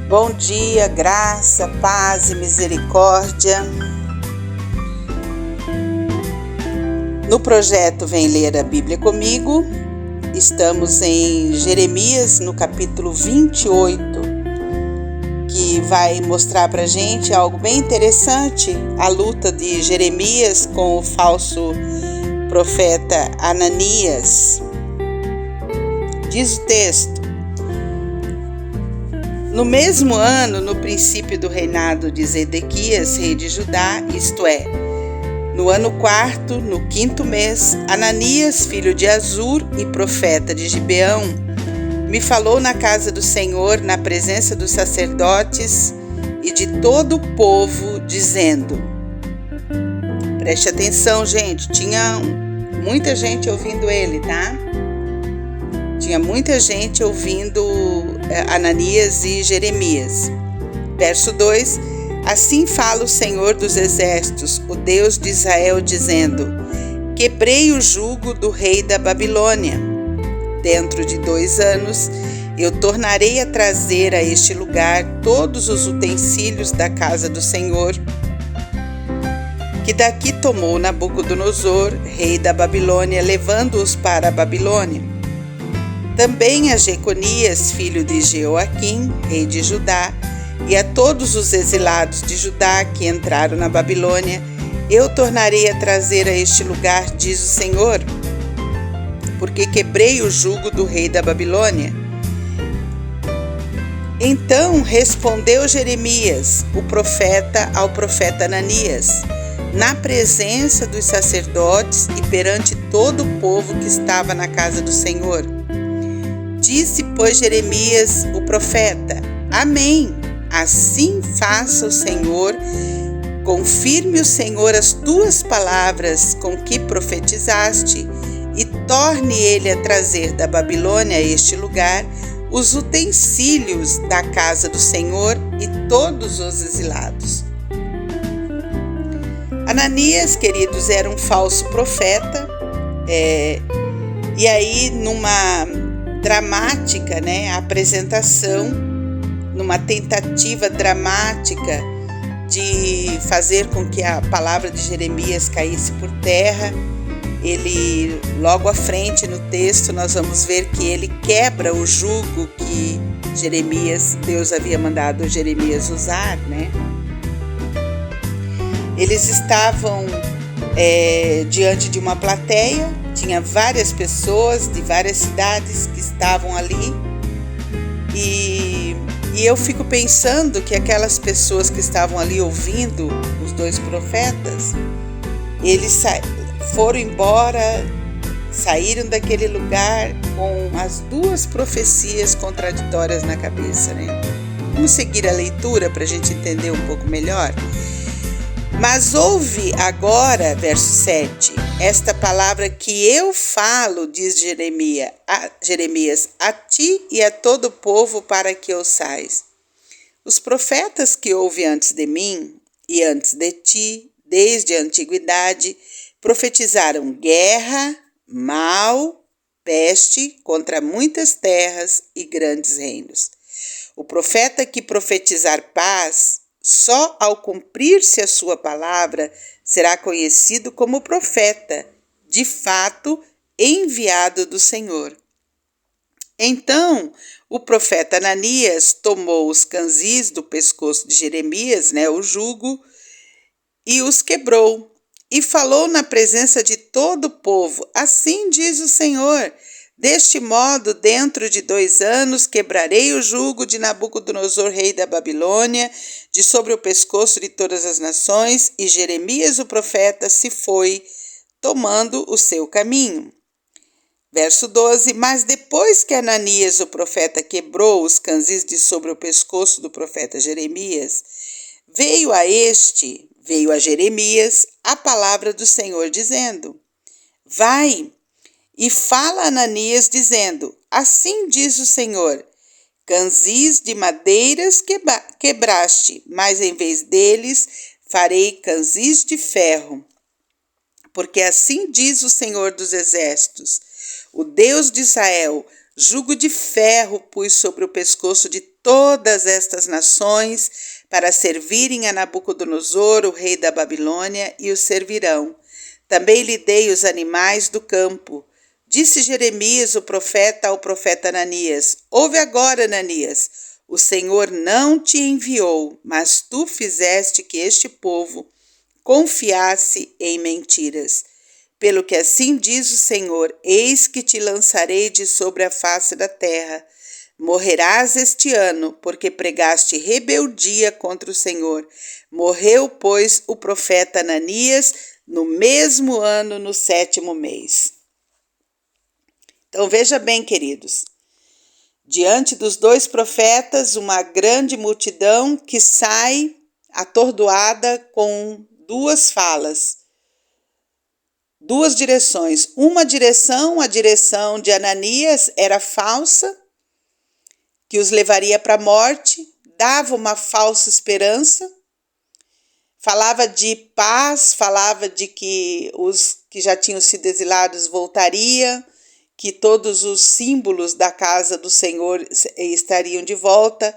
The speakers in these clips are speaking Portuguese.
Bom dia, graça, paz e misericórdia. No projeto Vem Ler a Bíblia Comigo, estamos em Jeremias, no capítulo 28, que vai mostrar pra gente algo bem interessante, a luta de Jeremias com o falso profeta Ananias. Diz o texto: no mesmo ano, no princípio do reinado de Zedequias, rei de Judá, isto é, no ano 4º, no 5º mês, Ananias, filho de Azur e profeta de Gibeão, me falou na casa do Senhor, na presença dos sacerdotes e de todo o povo, dizendo... Preste atenção, gente, tinha muita gente ouvindo ele, tá? Tinha muita gente ouvindo Ananias e Jeremias. Verso 2: Assim fala o Senhor dos Exércitos, o Deus de Israel, dizendo: Quebrei o jugo do rei da Babilônia. Dentro de 2 anos, eu tornarei a trazer a este lugar todos os utensílios da casa do Senhor, que daqui tomou Nabucodonosor, rei da Babilônia, levando-os para a Babilônia. Também a Jeconias, filho de Jeoaquim, rei de Judá, e a todos os exilados de Judá que entraram na Babilônia, eu tornarei a trazer a este lugar, diz o Senhor, porque quebrei o jugo do rei da Babilônia. Então respondeu Jeremias, o profeta, ao profeta Ananias, na presença dos sacerdotes e perante todo o povo que estava na casa do Senhor. Disse, pois, Jeremias, o profeta: Amém. Assim faça o Senhor, confirme o Senhor as tuas palavras com que profetizaste, e torne ele a trazer da Babilônia a este lugar os utensílios da casa do Senhor e todos os exilados. Ananias, queridos, era um falso profeta, e aí numa dramática, apresentação, numa tentativa dramática de fazer com que a palavra de Jeremias caísse por terra, ele, logo à frente no texto, nós vamos ver que ele quebra o jugo que Deus havia mandado Jeremias usar, Eles estavam diante de uma plateia, tinha várias pessoas de várias cidades que estavam ali, e eu fico pensando que aquelas pessoas que estavam ali ouvindo os 2 profetas, eles foram embora, saíram daquele lugar com as 2 profecias contraditórias na cabeça, Vamos seguir a leitura para a gente entender um pouco melhor? Mas ouve agora, verso 7, esta palavra que eu falo, diz Jeremias, a ti e a todo o povo, para que ouçais. Os profetas que houve antes de mim e antes de ti, desde a antiguidade, profetizaram guerra, mal, peste contra muitas terras e grandes reinos. O profeta que profetizar paz, só ao cumprir-se a sua palavra, será conhecido como profeta, de fato, enviado do Senhor. Então, o profeta Ananias tomou os canzis do pescoço de Jeremias, o jugo, e os quebrou, e falou na presença de todo o povo: Assim diz o Senhor, deste modo, dentro de 2 anos, quebrarei o jugo de Nabucodonosor, rei da Babilônia, de sobre o pescoço de todas as nações, e Jeremias, o profeta, se foi, tomando o seu caminho. Verso 12, mas depois que Ananias, o profeta, quebrou os canzis de sobre o pescoço do profeta Jeremias, veio a Jeremias a palavra do Senhor, dizendo: Vai e fala a Ananias, dizendo: Assim diz o Senhor, canzis de madeiras quebraste, mas em vez deles farei canzis de ferro. Porque assim diz o Senhor dos Exércitos, o Deus de Israel: Jugo de ferro pus sobre o pescoço de todas estas nações para servirem a Nabucodonosor, o rei da Babilônia, e o servirão. Também lhe dei os animais do campo. Disse Jeremias, o profeta, ao profeta Ananias: Ouve agora, Ananias, o Senhor não te enviou, mas tu fizeste que este povo confiasse em mentiras. Pelo que assim diz o Senhor: eis que te lançarei de sobre a face da terra. Morrerás este ano, porque pregaste rebeldia contra o Senhor. Morreu, pois, o profeta Ananias no mesmo ano, no 7º mês. Então veja bem, queridos, diante dos dois profetas, uma grande multidão que sai atordoada com duas falas, duas direções. Uma direção, a direção de Ananias, era falsa, que os levaria para a morte, dava uma falsa esperança, falava de paz, falava de que os que já tinham sido exilados voltariam, que todos os símbolos da casa do Senhor estariam de volta.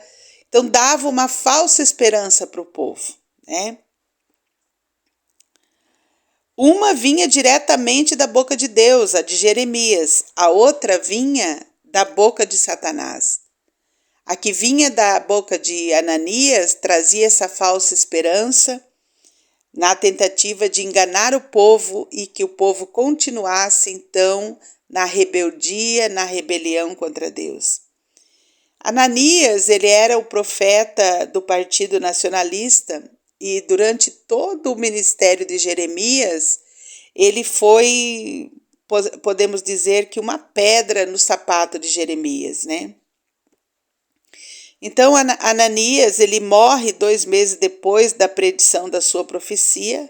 Então, dava uma falsa esperança para o povo, né? Uma vinha diretamente da boca de Deus, a de Jeremias. A outra vinha da boca de Satanás. A que vinha da boca de Ananias trazia essa falsa esperança, na tentativa de enganar o povo e que o povo continuasse, então, na rebeldia, na rebelião contra Deus. Ananias, ele era o profeta do Partido Nacionalista e durante todo o ministério de Jeremias, ele foi, podemos dizer que uma pedra no sapato de Jeremias, né? Então, Ananias, ele morre 2 meses depois da predição da sua profecia.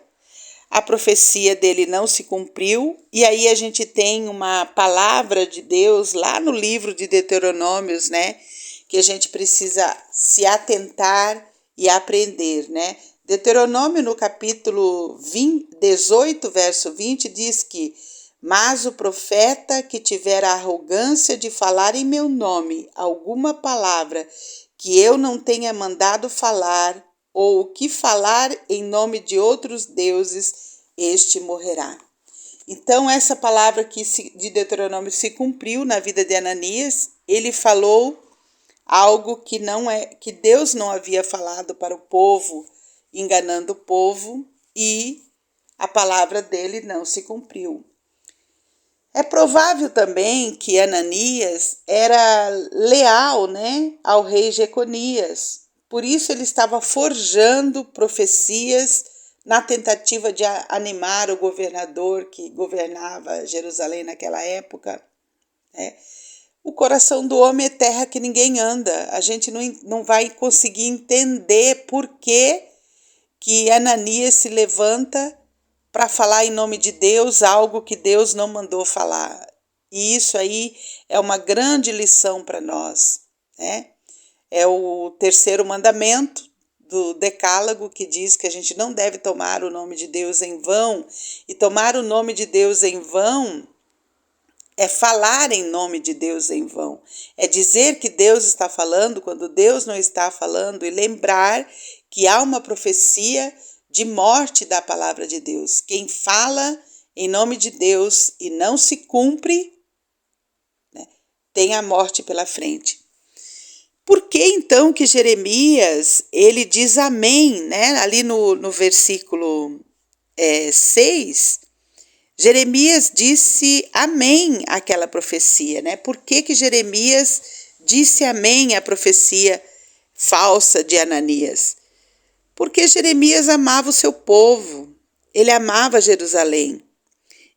A profecia dele não se cumpriu, e aí a gente tem uma palavra de Deus lá no livro de Deuteronômios, né? Que a gente precisa se atentar e aprender, né? Deuteronômio, no capítulo 18, verso 20, diz que: mas o profeta que tiver a arrogância de falar em meu nome alguma palavra que eu não tenha mandado falar, ou que falar em nome de outros deuses, este morrerá. Então, essa palavra aqui de Deuteronômio se cumpriu na vida de Ananias. Ele falou algo que Deus não havia falado para o povo, enganando o povo, e a palavra dele não se cumpriu. É provável também que Ananias era leal, né, ao rei Jeconias. Por isso ele estava forjando profecias na tentativa de animar o governador que governava Jerusalém naquela época, né? O coração do homem é terra que ninguém anda. A gente não vai conseguir entender por que Ananias se levanta para falar em nome de Deus algo que Deus não mandou falar. E isso aí é uma grande lição para nós, né? É o 3º mandamento do Decálogo, que diz que a gente não deve tomar o nome de Deus em vão. E tomar o nome de Deus em vão é falar em nome de Deus em vão. É dizer que Deus está falando quando Deus não está falando, e lembrar que há uma profecia de morte da palavra de Deus. Quem fala em nome de Deus e não se cumpre, né, tem a morte pela frente. Por que então que Jeremias, ele diz amém, né? Ali no versículo 6, Jeremias disse amém àquela profecia, né? Por que Jeremias disse amém à profecia falsa de Ananias? Porque Jeremias amava o seu povo, ele amava Jerusalém.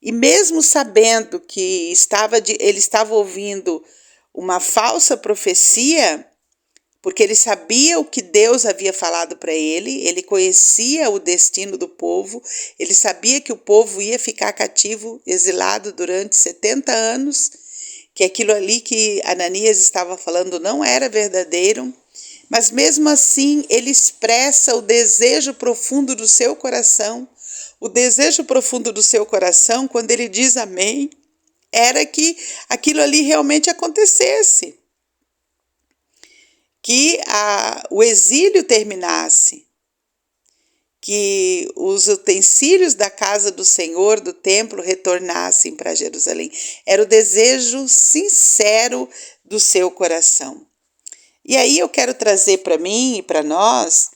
E mesmo sabendo que ele estava ouvindo uma falsa profecia, porque ele sabia o que Deus havia falado para ele conhecia o destino do povo, ele sabia que o povo ia ficar cativo, exilado durante 70 anos, que aquilo ali que Ananias estava falando não era verdadeiro, mas mesmo assim ele expressa o desejo profundo do seu coração. O desejo profundo do seu coração, quando ele diz amém, era que aquilo ali realmente acontecesse, que o exílio terminasse, que os utensílios da casa do Senhor, do templo, retornassem para Jerusalém. Era o desejo sincero do seu coração. E aí eu quero trazer para mim e para nós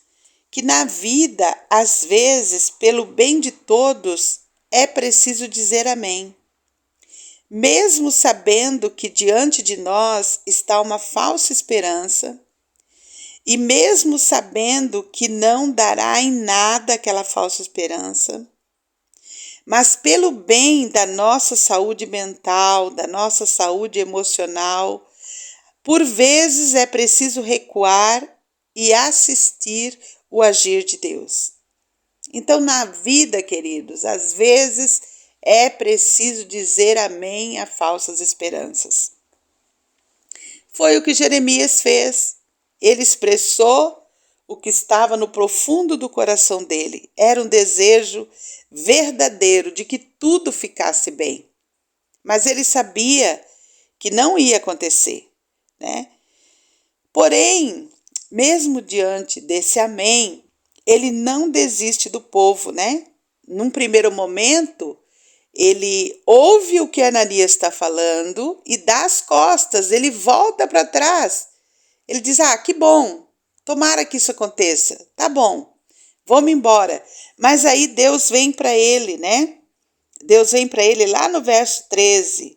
que na vida, às vezes, pelo bem de todos, é preciso dizer amém. Mesmo sabendo que diante de nós está uma falsa esperança, e mesmo sabendo que não dará em nada aquela falsa esperança, mas pelo bem da nossa saúde mental, da nossa saúde emocional, por vezes é preciso recuar e assistir o agir de Deus. Então, na vida, queridos, às vezes é preciso dizer amém a falsas esperanças. Foi o que Jeremias fez. Ele expressou o que estava no profundo do coração dele. Era um desejo verdadeiro de que tudo ficasse bem. Mas ele sabia que não ia acontecer, né? Porém, mesmo diante desse amém, ele não desiste do povo, né? Num primeiro momento, ele ouve o que Ananias está falando e dá as costas, ele volta para trás. Ele diz, que bom, tomara que isso aconteça, tá bom, vamos embora. Mas aí Deus vem para ele, né? Deus vem para ele lá no verso 13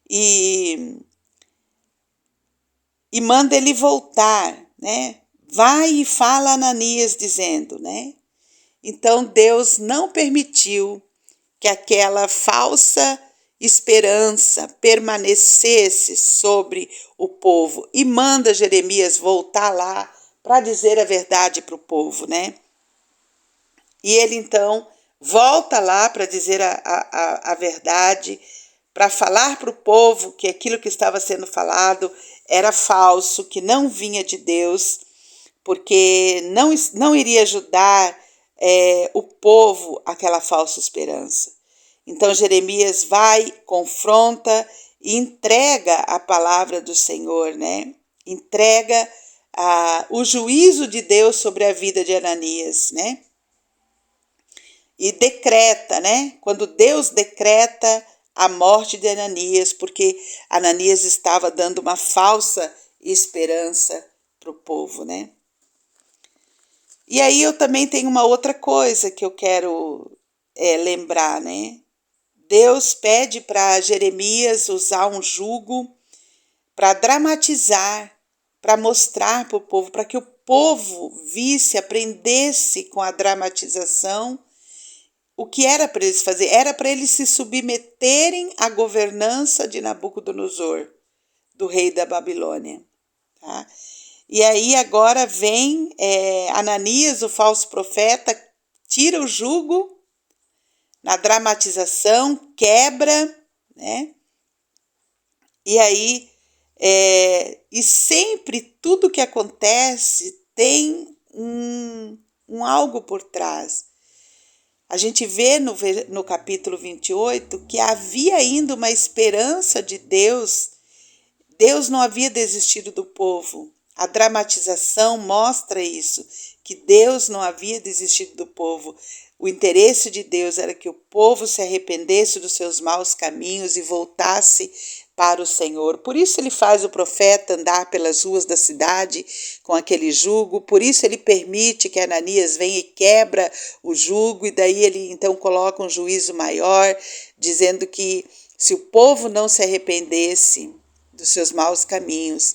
e manda ele voltar, né? Vai e fala a Ananias dizendo, né? Então Deus não permitiu que aquela falsa esperança permanecesse sobre o povo e manda Jeremias voltar lá para dizer a verdade para o povo, né? E ele então volta lá para dizer a verdade, para falar para o povo que aquilo que estava sendo falado era falso, que não vinha de Deus, porque não iria ajudar o povo àquela falsa esperança. Então Jeremias vai, confronta e entrega a palavra do Senhor, né? Entrega o juízo de Deus sobre a vida de Ananias, né? E decreta, né? Quando Deus decreta a morte de Ananias, porque Ananias estava dando uma falsa esperança para o povo, né? E aí eu também tenho uma outra coisa que eu quero lembrar, né? Deus pede para Jeremias usar um jugo para dramatizar, para mostrar para o povo, para que o povo visse, aprendesse com a dramatização o que era para eles fazer. Era para eles se submeterem à governança de Nabucodonosor, do rei da Babilônia. Tá? E aí agora vem Ananias, o falso profeta, tira o jugo na dramatização, quebra, né? E aí, e sempre tudo que acontece tem um algo por trás. A gente vê no capítulo 28 que havia ainda uma esperança de Deus. Deus não havia desistido do povo. A dramatização mostra isso, que Deus não havia desistido do povo. O interesse de Deus era que o povo se arrependesse dos seus maus caminhos e voltasse para o Senhor. Por isso ele faz o profeta andar pelas ruas da cidade com aquele jugo, por isso ele permite que Ananias venha e quebra o jugo, e daí ele então coloca um juízo maior, dizendo que se o povo não se arrependesse dos seus maus caminhos,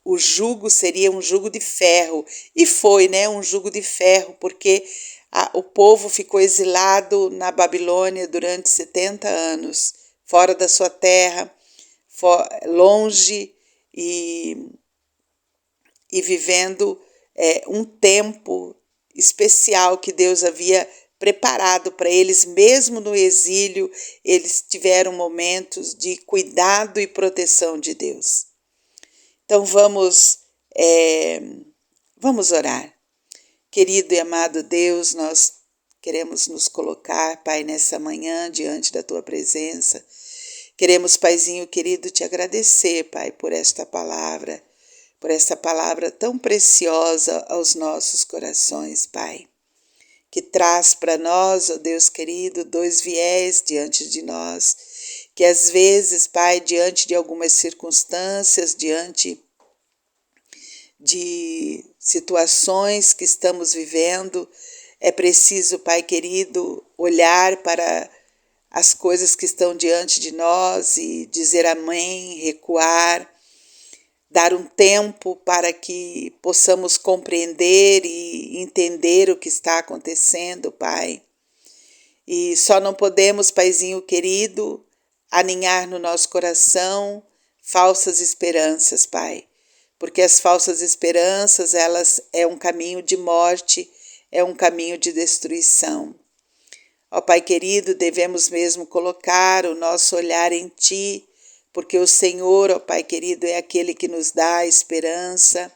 o jugo seria um jugo de ferro. E foi, né, um jugo de ferro, porque o povo ficou exilado na Babilônia durante 70 anos, fora da sua terra, longe e vivendo um tempo especial que Deus havia preparado para eles. Mesmo no exílio, eles tiveram momentos de cuidado e proteção de Deus. Então vamos orar. Querido e amado Deus, nós queremos nos colocar, Pai, nessa manhã diante da Tua presença. Queremos, Paizinho querido, te agradecer, Pai, por esta palavra tão preciosa aos nossos corações, Pai, que traz para nós, ó Deus querido, dois viés diante de nós, que às vezes, Pai, diante de algumas circunstâncias, diante de situações que estamos vivendo, é preciso, Pai querido, olhar para as coisas que estão diante de nós e dizer amém, recuar, dar um tempo para que possamos compreender e entender o que está acontecendo, Pai. E só não podemos, Paizinho querido, aninhar no nosso coração falsas esperanças, Pai. Porque as falsas esperanças, elas é um caminho de morte, é um caminho de destruição. Ó Pai querido, devemos mesmo colocar o nosso olhar em Ti, porque o Senhor, ó Pai querido, é aquele que nos dá esperança,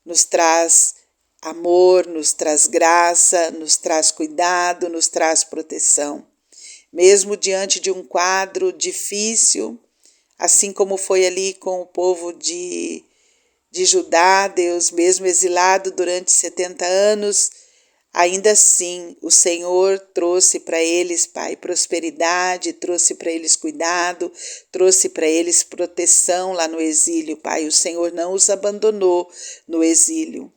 nos traz amor, nos traz graça, nos traz cuidado, nos traz proteção. Mesmo diante de um quadro difícil, assim como foi ali com o povo de Judá, Deus, mesmo exilado durante 70 anos, ainda assim o Senhor trouxe para eles, Pai, prosperidade, trouxe para eles cuidado, trouxe para eles proteção lá no exílio, Pai. O Senhor não os abandonou no exílio.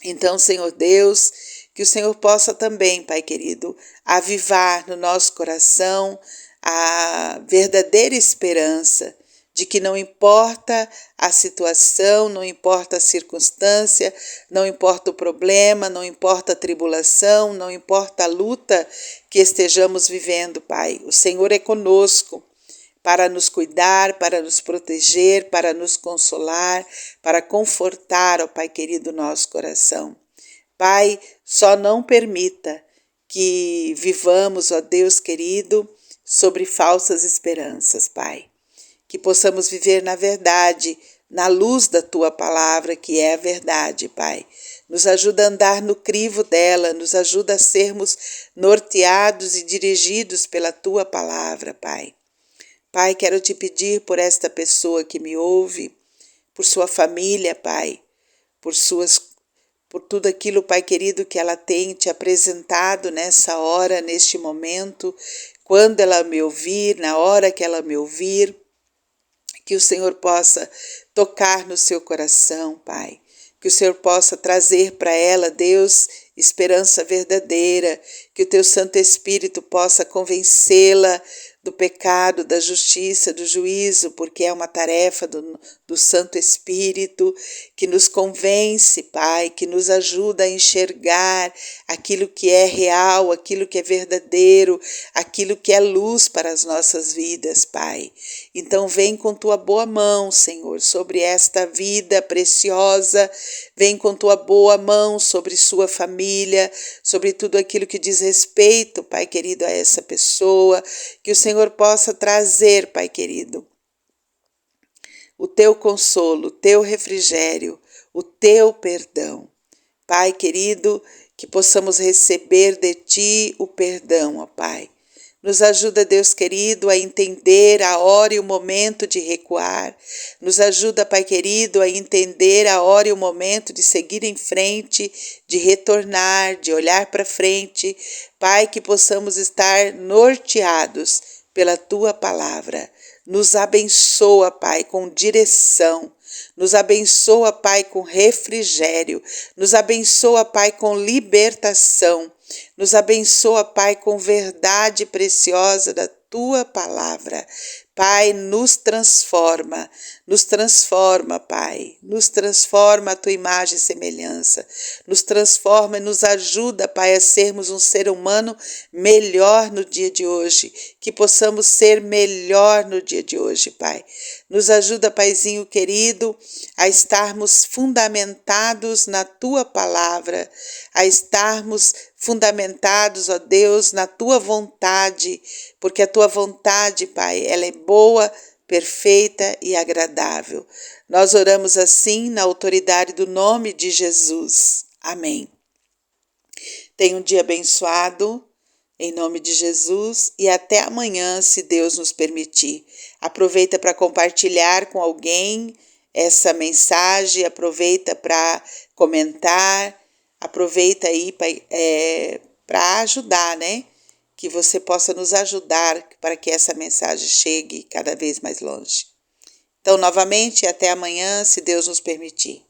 Então, Senhor Deus, que o Senhor possa também, Pai querido, avivar no nosso coração a verdadeira esperança de que não importa a situação, não importa a circunstância, não importa o problema, não importa a tribulação, não importa a luta que estejamos vivendo, Pai. O Senhor é conosco para nos cuidar, para nos proteger, para nos consolar, para confortar, ó Pai querido, nosso coração. Pai, só não permita que vivamos, ó Deus querido, sobre falsas esperanças, Pai. Que possamos viver na verdade, na luz da Tua palavra, que é a verdade, Pai. Nos ajuda a andar no crivo dela, nos ajuda a sermos norteados e dirigidos pela Tua palavra, Pai. Pai, quero te pedir por esta pessoa que me ouve, por sua família, Pai, por tudo aquilo, Pai querido, que ela tem te apresentado nessa hora, neste momento, quando ela me ouvir, na hora que ela me ouvir, que o Senhor possa tocar no seu coração, Pai. Que o Senhor possa trazer para ela, Deus, esperança verdadeira. Que o Teu Santo Espírito possa convencê-la do pecado, da justiça, do juízo, porque é uma tarefa do Santo Espírito que nos convence, Pai, que nos ajuda a enxergar aquilo que é real, aquilo que é verdadeiro, aquilo que é luz para as nossas vidas, Pai. Então vem com Tua boa mão, Senhor, sobre esta vida preciosa, vem com Tua boa mão sobre sua família, sobre tudo aquilo que diz respeito, Pai querido, a essa pessoa, que o Senhor possa trazer, Pai querido, o Teu consolo, o Teu refrigério, o Teu perdão. Pai querido, que possamos receber de Ti o perdão, ó Pai. Nos ajuda, Deus querido, a entender a hora e o momento de recuar. Nos ajuda, Pai querido, a entender a hora e o momento de seguir em frente, de retornar, de olhar para frente. Pai, que possamos estar norteados pela Tua palavra. Nos abençoa, Pai, com direção. Nos abençoa, Pai, com refrigério. Nos abençoa, Pai, com libertação. Nos abençoa, Pai, com verdade preciosa da Tua palavra. Pai, nos transforma, Pai, nos transforma a Tua imagem e semelhança, nos transforma e nos ajuda, Pai, a sermos um ser humano melhor no dia de hoje, que possamos ser melhor no dia de hoje, Pai. Nos ajuda, Paizinho querido, a estarmos fundamentados na Tua palavra, a estarmos fundamentados, ó Deus, na Tua vontade, porque a Tua vontade, Pai, ela é boa, perfeita e agradável. Nós oramos assim na autoridade do nome de Jesus. Amém. Tenha um dia abençoado, em nome de Jesus, e até amanhã, se Deus nos permitir. Aproveita para compartilhar com alguém essa mensagem, aproveita para comentar, aproveita aí para ajudar, né? Que você possa nos ajudar para que essa mensagem chegue cada vez mais longe. Então, novamente, até amanhã, se Deus nos permitir.